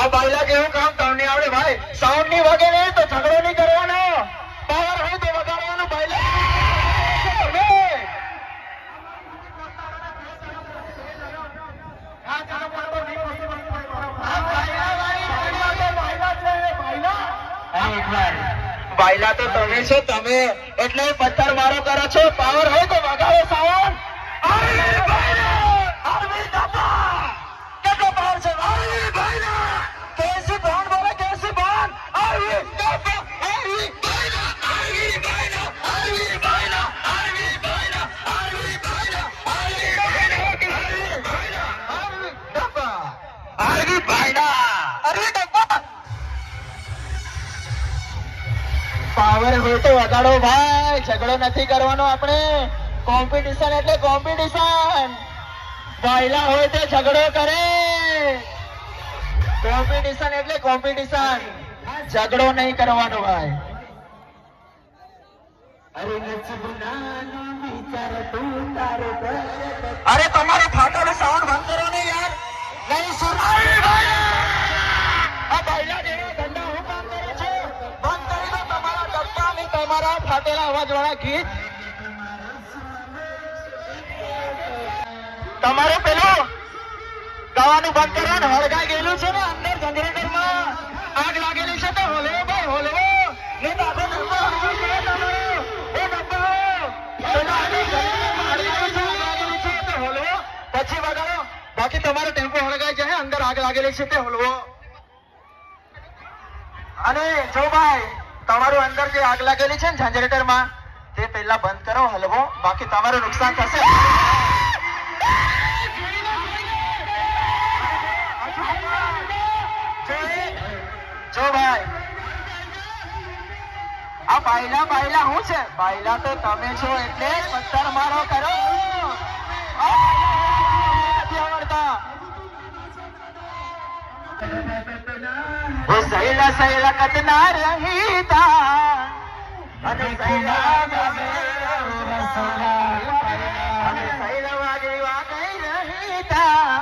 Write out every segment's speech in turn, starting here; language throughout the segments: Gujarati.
આ બાયલા કેવું કામ તમને આવડે ભાઈ? સાઉન્ડ ની વાગે નહીં તો ઝઘડો નહીં કરવાનો, પાવર હોય તો વગાડવાનું. બાયલા બાયલા તો તમે છો, તમે એટલે પથ્થર મારો કરો છો. પાવર હોય તો વગાડો સાઉન્ડ. કેટલો પાવર છે? કેસી ભાન બોલે, કેસી ભાન. પાવર હોય તો વગાડો ભાઈ, ઝઘડો નથી કરવાનો આપણે. કોમ્પિટિશન એટલે કોમ્પિટિશન. બાયલા હોય તો ઝઘડો કરે, કોમ્પિટિશન એટલે કોમ્પિટિશન, ઝઘડો નહીં કરવાનો ભાઈ. અરે તમારો ફાટોનો સાઉન્ડ બંધ કરો ને યાર. નહીં સુનાય ભાઈ. આ બાયલા જેવા ધંધા હું કામ કરે છે? બંધ કરી દો તમારા ડબ્બા ને તમારા ફાટેલા અવાજ વાળા ગીત. તમારે પેલું ગાવાનું બંધ કરો ને. હળગાઈ ગયેલું છે ને અંદર જનરેટરમાં આગ લાગેલી છે તો હોલવો ભાઈ, હોલવો ને તો આખો ડબ્બો હળગી ગયો તમારો. એ ડબ્બો પછી વગાડો, બાકી તમારો ટેમ્પો હળગાઈ જાય. અંદર આગ લાગેલી છે તે હોલવો. અને જો ભાઈ તમારું અંદર જે આગ લાગેલી છે ને જનરેટરમાં તે પહેલા બંધ કરો, હલવો, બાકી તમારું નુકસાન થશે. જો ભાઈ આ બાયલા બાયલા શું છે? બાયલા તો તમે છો એટલે પથ્થર મારો કરો. સહેલા સહેલા કતના રહીતા અને સહેલા વાગી વાગઈ રહીતા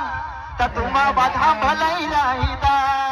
તો તુમા બધા ભલાઈ રહીતા.